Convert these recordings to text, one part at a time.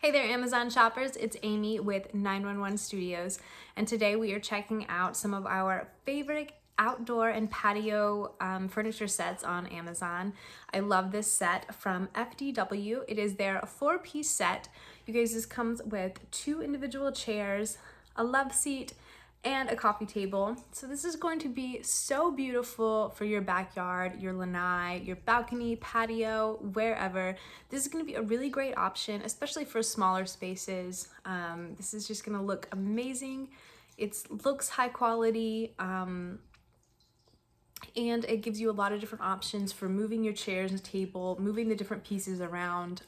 Hey there, Amazon shoppers. It's Amy with 911 Studios, and today we are checking out some of our favorite outdoor and patio furniture sets on Amazon. I love this set from FDW. It is their 4-piece set. You guys, this comes with 2 individual chairs, a love seat, and a coffee table. So this is going to be so beautiful for your backyard, your lanai, your balcony, patio, wherever. This is going to be a really great option, especially for smaller spaces. This is just going to look amazing. It looks high quality. And it gives you a lot of different options for moving your chairs and table, moving the different pieces around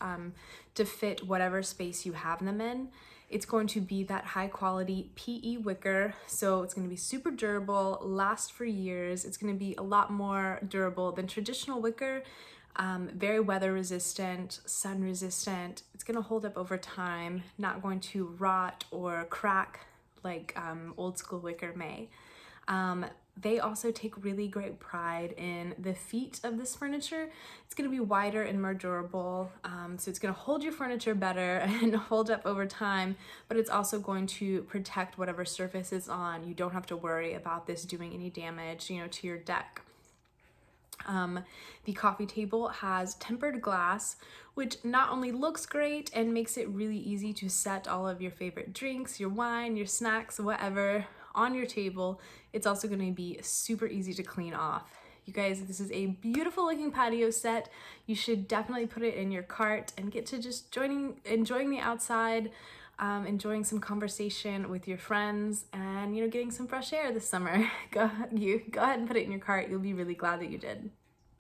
to fit whatever space you have them in. It's going to be that high quality PE wicker, so it's going to be super durable, last for years. It's going to be a lot more durable than traditional wicker, very weather resistant, sun resistant. It's going to hold up over time, not going to rot or crack like old school wicker may. They also take really great pride in the feet of this furniture. It's going to be wider and more durable, so it's going to hold your furniture better and hold up over time, but it's also going to protect whatever surface it's on. You don't have to worry about this doing any damage, to your deck. The coffee table has tempered glass, which not only looks great and makes it really easy to set all of your favorite drinks, your wine, your snacks, whatever, on your table. It's also going to be super easy to clean off. You guys, this is a beautiful looking patio set. You should definitely put it in your cart and get to just enjoying the outside, enjoying some conversation with your friends, and getting some fresh air this summer. Go ahead and put it in your cart. You'll be really glad that you did.